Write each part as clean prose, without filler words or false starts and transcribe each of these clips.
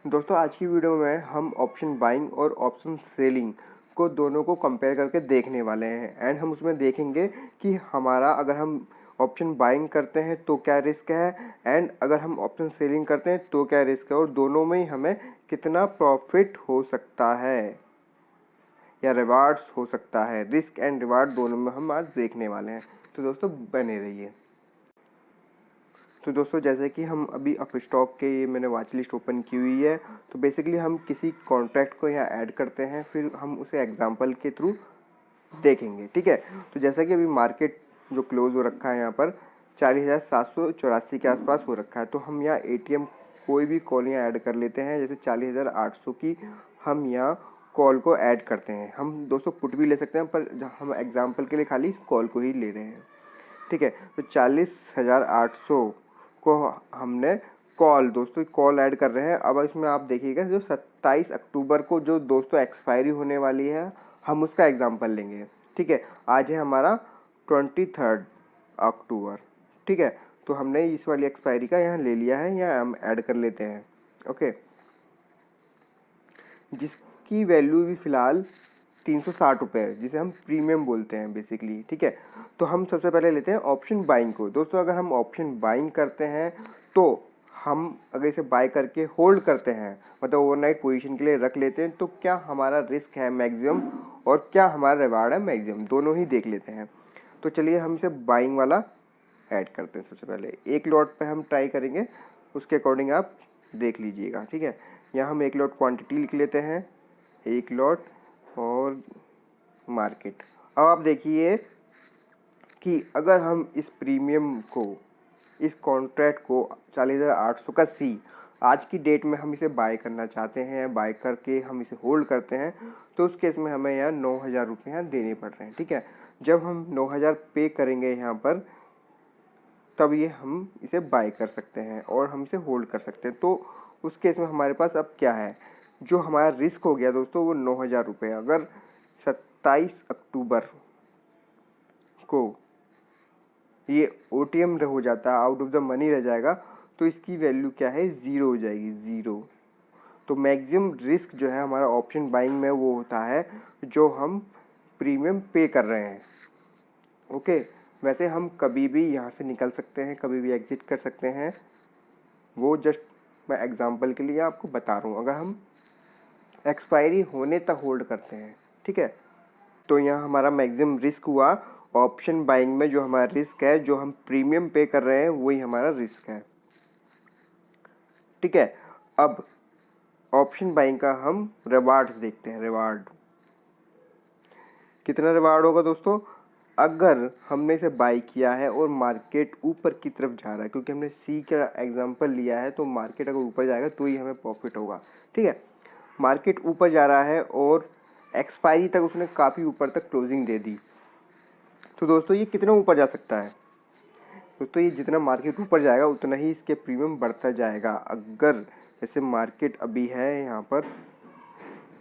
दोस्तों आज की वीडियो में हम ऑप्शन बाइंग और ऑप्शन सेलिंग को दोनों को कंपेयर करके देखने वाले हैं एंड हम उसमें देखेंगे कि हमारा अगर हम ऑप्शन बाइंग करते हैं तो क्या रिस्क है एंड अगर हम ऑप्शन सेलिंग करते हैं तो क्या रिस्क है और दोनों में ही हमें कितना प्रॉफिट हो सकता है या रिवार्ड्स हो सकता है। रिस्क एंड रिवार्ड दोनों में हम आज देखने वाले हैं, तो दोस्तों बने रहिए। तो दोस्तों जैसे कि हम अभी अप स्टॉक के ये मैंने वॉच लिस्ट ओपन की हुई है, तो बेसिकली हम किसी कॉन्ट्रैक्ट को यहाँ ऐड करते हैं, फिर हम उसे एग्जांपल के थ्रू देखेंगे। ठीक है, तो जैसा कि अभी मार्केट जो क्लोज हो रखा है यहाँ पर 40,784 के आसपास हो रखा है, तो हम यहाँ एटीएम कोई भी कॉल यहाँ ऐड कर लेते हैं। जैसे 40,800 की हम यहाँ कॉल को ऐड करते हैं। हम दोस्तों पुट भी ले सकते हैं, पर हम एग्जाम्पल के लिए खाली कॉल को ही ले रहे हैं। ठीक है, तो 40,800 को हमने कॉल दोस्तों कॉल ऐड कर रहे हैं। अब इसमें आप देखिएगा जो 27 अक्टूबर को जो दोस्तों एक्सपायरी होने वाली है, हम उसका एग्जांपल लेंगे। ठीक है, आज है हमारा 23 अक्टूबर। ठीक है, तो हमने इस वाली एक्सपायरी का यहाँ ले लिया है, यहाँ हम ऐड कर लेते हैं। ओके, जिसकी वैल्यू भी फ़िलहाल 360 रुपये, जिसे हम प्रीमियम बोलते हैं बेसिकली। ठीक है, तो हम सबसे पहले लेते हैं ऑप्शन बाइंग को। दोस्तों अगर हम ऑप्शन बाइंग करते हैं तो हम अगर इसे बाय करके होल्ड करते हैं, मतलब ओवरनाइट पोजीशन के लिए रख लेते हैं, तो क्या हमारा रिस्क है मैक्सिमम और क्या हमारा रिवार्ड है मैक्सिमम, दोनों ही देख लेते हैं। तो चलिए हम इसे बाइंग वाला ऐड करते हैं। सबसे पहले एक लॉट पे हम ट्राई करेंगे, उसके अकॉर्डिंग आप देख लीजिएगा। ठीक है, यहाँ हम एक लॉट क्वांटिटी लिख लेते हैं, एक लॉट और मार्केट। अब आप देखिए कि अगर हम इस प्रीमियम को, इस कॉन्ट्रैक्ट को 40,800 का सी आज की डेट में हम इसे बाय करना चाहते हैं, बाय करके हम इसे होल्ड करते हैं, तो उस केस में हमें यहाँ 9,000 रुपये यहाँ देने पड़ रहे हैं। ठीक है, जब हम 9,000 पे करेंगे यहाँ पर, तब ये हम इसे बाय कर सकते हैं और हम इसे होल्ड कर सकते हैं। तो उस केस में हमारे पास अब क्या है, जो हमारा रिस्क हो गया दोस्तों वो 9,000 रुपये। अगर 27 अक्टूबर को ये ओटीएम हो जाता है, आउट ऑफ द मनी रह जाएगा, तो इसकी वैल्यू क्या है, ज़ीरो हो जाएगी, ज़ीरो। तो मैक्सिमम रिस्क जो है हमारा ऑप्शन बाइंग में वो होता है जो हम प्रीमियम पे कर रहे हैं। ओके, वैसे हम कभी भी यहाँ से निकल सकते हैं, कभी भी एग्जिट कर सकते हैं, वो जस्ट मैं एग्जांपल के लिए आपको बता रहा हूँ। अगर हम एक्सपायरी होने तक होल्ड करते हैं, ठीक है, तो यहाँ हमारा मैक्सिमम रिस्क हुआ। ऑप्शन बाइंग में जो हमारा रिस्क है, जो हम प्रीमियम पे कर रहे हैं, वही हमारा रिस्क है। ठीक है, अब ऑप्शन बाइंग का हम रिवार्ड्स देखते हैं। रिवार्ड कितना रिवार्ड होगा दोस्तों, अगर हमने इसे बाई किया है और मार्केट ऊपर की तरफ जा रहा है, क्योंकि हमने सी का एग्जांपल लिया है, तो मार्केट अगर ऊपर जाएगा तो ही हमें प्रॉफिट होगा। ठीक है, मार्केट ऊपर जा रहा है और एक्सपायरी तक उसने काफ़ी ऊपर तक क्लोजिंग दे दी, तो दोस्तों ये कितना ऊपर जा सकता है दोस्तों, ये जितना मार्केट ऊपर जाएगा उतना ही इसके प्रीमियम बढ़ता जाएगा। अगर जैसे मार्केट अभी है यहाँ पर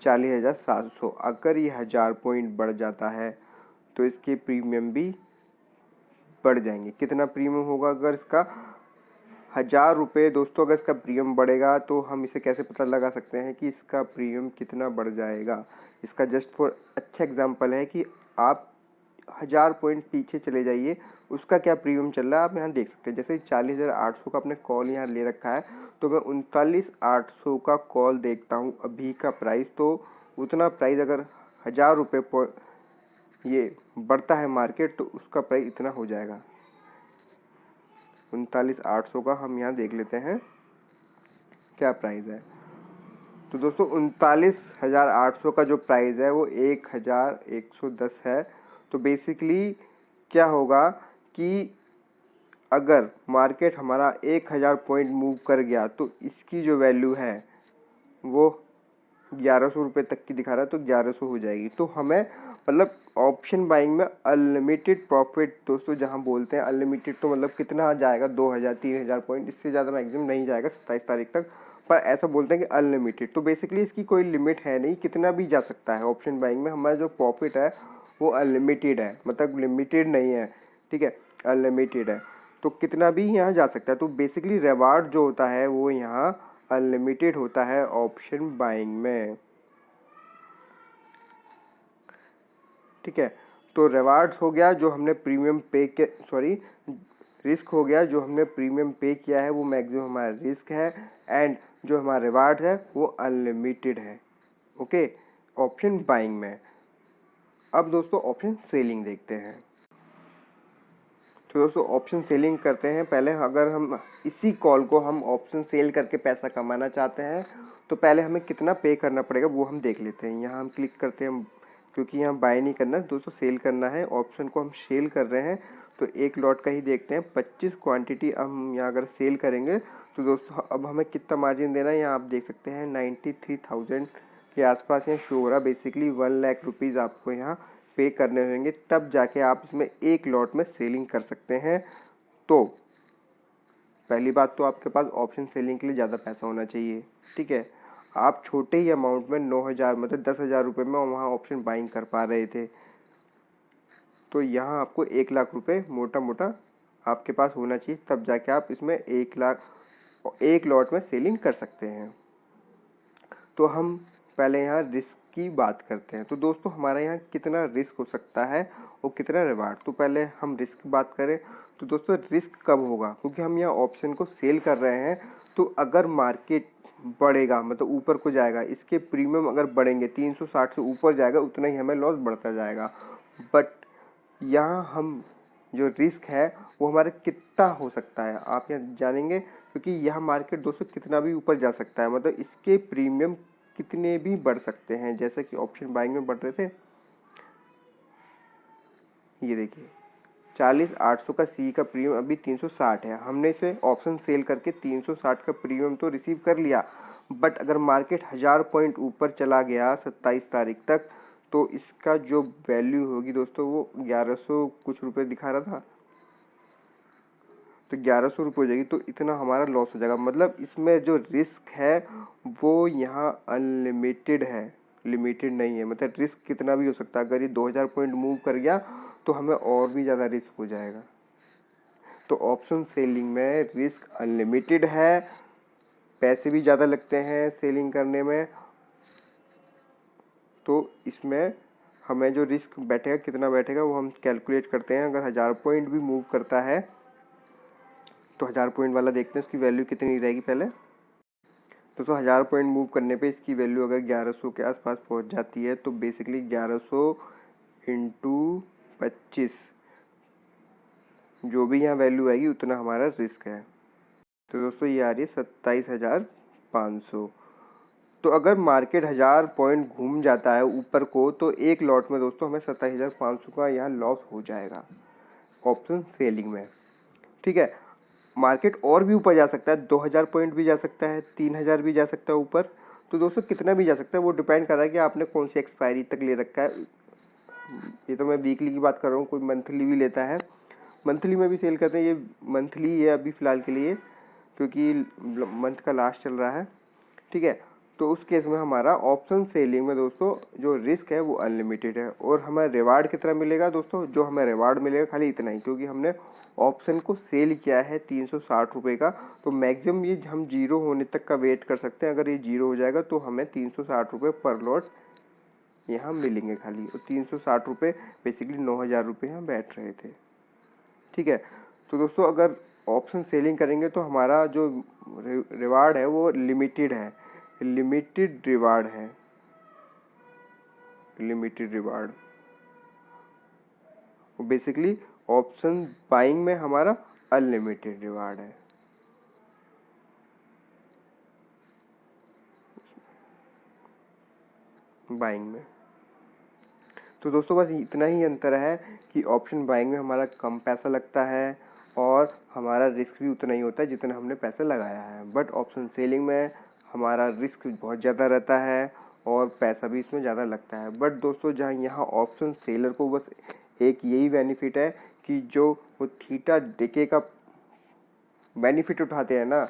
40,700, अगर ये 1,000 पॉइंट बढ़ जाता है तो इसके प्रीमियम भी बढ़ जाएंगे। कितना प्रीमियम होगा अगर इसका 1,000 रुपये दोस्तों, अगर इसका प्रीमियम बढ़ेगा तो हम इसे कैसे पता लगा सकते हैं कि इसका प्रीमियम कितना बढ़ जाएगा। इसका जस्ट फॉर अच्छा एग्जांपल है कि आप 1,000 पॉइंट पीछे चले जाइए, उसका क्या प्रीमियम चल रहा है आप यहाँ देख सकते हैं। जैसे 40,800 का अपने कॉल यहाँ ले रखा है, तो मैं 39,800 का कॉल देखता हूँ अभी का प्राइस, तो उतना प्राइस अगर 1,000 रुपये ये बढ़ता है मार्केट, तो उसका प्राइस इतना हो जाएगा। 39,800 का हम यहाँ देख लेते हैं क्या प्राइस है। तो दोस्तों 39,800 का जो प्राइस है वो 1,110 है। तो बेसिकली क्या होगा कि अगर मार्केट हमारा 1,000 पॉइंट मूव कर गया, तो इसकी जो वैल्यू है वो 1,100 रुपये तक की दिखा रहा है, तो 1,100 हो जाएगी। तो हमें मतलब ऑप्शन बाइंग में अनलिमिटेड प्रॉफिट दोस्तों, जहां बोलते हैं अनलिमिटेड, तो मतलब कितना जाएगा, 2,000 3,000 पॉइंट, इससे ज़्यादा मैक्सिमम नहीं जाएगा 27 तारीख तक, पर ऐसा बोलते हैं कि अनलिमिटेड। तो बेसिकली इसकी कोई लिमिट है नहीं, कितना भी जा सकता है। ऑप्शन बाइंग में हमारा जो प्रॉफिट है वो अनलिमिटेड है, मतलब लिमिटेड नहीं है। ठीक है, अनलिमिटेड है, तो कितना भी यहाँ जा सकता है। तो बेसिकली रिवार्ड जो होता है वो यहाँ अनलिमिटेड होता है ऑप्शन बाइंग में, ठीक है। तो रिवार्ड्स हो गया जो हमने प्रीमियम पे के, सॉरी, रिस्क हो गया जो हमने प्रीमियम पे किया है वो मैक्सिमम हमारा रिस्क है, एंड जो हमारा रिवार्ड है वो अनलिमिटेड है, ओके, ऑप्शन बाइंग में। अब दोस्तों ऑप्शन सेलिंग देखते हैं। तो दोस्तों ऑप्शन सेलिंग करते हैं। पहले अगर हम इसी कॉल को हम ऑप्शन सेल करके पैसा कमाना चाहते हैं तो पहले हमें कितना पे करना पड़ेगा वो हम देख लेते हैं। यहाँ हम क्लिक करते हैं, क्योंकि यहाँ बाय नहीं करना दोस्तों, सेल करना है। ऑप्शन को हम सेल कर रहे हैं तो एक लॉट का ही देखते हैं। 25 क्वांटिटी हम यहाँ अगर सेल करेंगे तो दोस्तों अब हमें कितना मार्जिन देना है यहाँ आप देख सकते हैं। 93,000 के आसपास यहाँ शो हो रहा। बेसिकली 1 लाख रुपीज़ आपको यहाँ पे करने होंगे, तब जाके आप इसमें एक लॉट में सेलिंग कर सकते हैं। तो पहली बात तो आपके पास ऑप्शन सेलिंग के लिए ज़्यादा पैसा होना चाहिए, ठीक है। आप छोटे ही अमाउंट में 9,000 मतलब 10,000 रुपये में वहाँ ऑप्शन बाइंग कर पा रहे थे, तो यहाँ आपको 1 लाख रुपए मोटा मोटा आपके पास होना चाहिए, तब जाके आप इसमें 1 लाख एक लॉट में सेलिंग कर सकते हैं। तो हम पहले यहाँ रिस्क की बात करते हैं। तो दोस्तों हमारा यहाँ कितना रिस्क हो सकता है और कितना रिवार्ड। तो पहले हम रिस्क की बात करें तो दोस्तों रिस्क कब होगा, क्योंकि हम यहाँ ऑप्शन को सेल कर रहे हैं। तो अगर मार्केट बढ़ेगा मतलब ऊपर को जाएगा, इसके प्रीमियम अगर बढ़ेंगे 360 से ऊपर जाएगा उतना ही हमें लॉस बढ़ता जाएगा। बट यहाँ हम जो रिस्क है वो हमारा कितना हो सकता है आप यहाँ जानेंगे, क्योंकि यह मार्केट दोस्तों कितना भी ऊपर जा सकता है, मतलब इसके प्रीमियम कितने भी बढ़ सकते हैं। जैसे कि ऑप्शन बाइंग में बढ़ रहे थे, ये देखिए 40,800 का सी का प्रीमियम अभी 360 है। हमने इसे ऑप्शन सेल करके 360 का प्रीमियम तो रिसीव कर लिया, बट अगर मार्केट 1000 पॉइंट ऊपर चला गया 27 तारीख तक तो इसका जो वैल्यू होगी दोस्तों वो 1100 कुछ रुपए दिखा रहा था, तो 1100 रुपये हो जाएगी। तो इतना हमारा लॉस हो जाएगा। मतलब इसमें जो रिस्क है वो यहाँ अनलिमिटेड है, लिमिटेड नहीं है। मतलब रिस्क कितना भी हो सकता है। अगर ये 2000 पॉइंट मूव कर गया तो हमें और भी ज़्यादा रिस्क हो जाएगा। तो ऑप्शन सेलिंग में रिस्क अनलिमिटेड है, पैसे भी ज़्यादा लगते हैं सेलिंग करने में। तो इसमें हमें जो रिस्क बैठेगा कितना बैठेगा वो हम कैलकुलेट करते हैं। अगर 1000 पॉइंट भी मूव करता है तो 1000 पॉइंट वाला देखते हैं उसकी वैल्यू कितनी रहेगी पहले। तो 1000 पॉइंट मूव करने पे इसकी वैल्यू अगर 1100 के आसपास पहुंच जाती है तो बेसिकली 1100 इंटू 25 जो भी यहाँ वैल्यू आएगी उतना हमारा रिस्क है। तो दोस्तों ये आ रही है 27,500। तो अगर मार्केट 1000 पॉइंट घूम जाता है ऊपर को तो एक लॉट में दोस्तों हमें 27,500 का यहाँ लॉस हो जाएगा ऑप्शन सेलिंग में, ठीक है। मार्केट और भी ऊपर जा सकता है, 2000 पॉइंट भी जा सकता है, 3000 भी जा सकता है ऊपर। तो दोस्तों कितना भी जा सकता है, वो डिपेंड कर रहा है कि आपने कौन सी एक्सपायरी तक ले रखा है। ये तो मैं वीकली की बात कर रहा हूँ, कोई मंथली भी लेता है, मंथली में भी सेल करते हैं। ये मंथली है अभी फ़िलहाल के लिए, क्योंकि मंथ का लास्ट चल रहा है, ठीक है। तो उस केस में हमारा ऑप्शन सेलिंग में दोस्तों जो रिस्क है वो अनलिमिटेड है। और हमें रिवार्ड कितना मिलेगा दोस्तों, जो हमें रिवार्ड मिलेगा खाली इतना ही, क्योंकि हमने ऑप्शन को सेल किया है 360 रुपये का। तो मैक्सिमम ये हम जीरो होने तक का वेट कर सकते हैं। अगर ये जीरो हो जाएगा तो हमें 360 रुपये पर लॉट यहाँ मिलेंगे खाली। और 360 रुपये बेसिकली 9,000 रुपये यहाँ बैठ रहे थे, ठीक है। तो दोस्तों अगर ऑप्शन सेलिंग करेंगे तो हमारा जो रिवार्ड है वो लिमिटेड है, लिमिटेड रिवार्ड है, limited reward. Basically option buying में हमारा अनलिमिटेड रिवार्ड है। बाइंग में तो दोस्तों बस इतना ही अंतर है कि ऑप्शन बाइंग में हमारा कम पैसा लगता है और हमारा रिस्क भी उतना ही होता है जितना हमने पैसा लगाया है। बट ऑप्शन सेलिंग में हमारा रिस्क बहुत ज़्यादा रहता है और पैसा भी इसमें ज़्यादा लगता है। बट दोस्तों जहाँ यहाँ ऑप्शन सेलर को बस एक यही बेनिफिट है कि जो वो थीटा डेके का बेनिफिट उठाते हैं ना,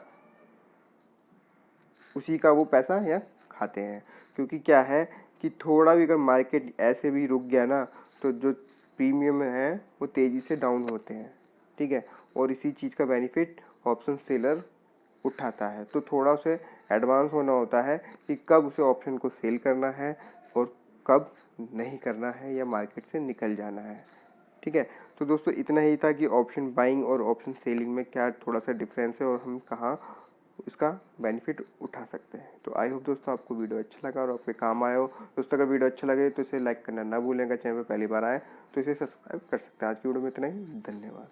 उसी का वो पैसा यहाँ खाते हैं। क्योंकि क्या है कि थोड़ा भी अगर मार्केट ऐसे भी रुक गया ना तो जो प्रीमियम है वो तेज़ी से डाउन होते हैं, ठीक है। और इसी चीज़ का बेनिफिट ऑप्शन सेलर उठाता है। तो थोड़ा उसे एडवांस होना होता है कि कब उसे ऑप्शन को सेल करना है और कब नहीं करना है या मार्केट से निकल जाना है। ठीक है, तो दोस्तों इतना ही था कि ऑप्शन बाइंग और ऑप्शन सेलिंग में क्या थोड़ा सा डिफरेंस है और हम कहाँ इसका बेनिफिट उठा सकते हैं। तो आई होप दोस्तों आपको वीडियो अच्छा लगा और आपके काम आए हो। दोस्तों अगर वीडियो अच्छा लगे तो इसे लाइक करना ना भूलें, अगर चैनल पर पहली बार आए तो इसे सब्सक्राइब कर सकते हैं। आज की वीडियो में इतना ही, धन्यवाद।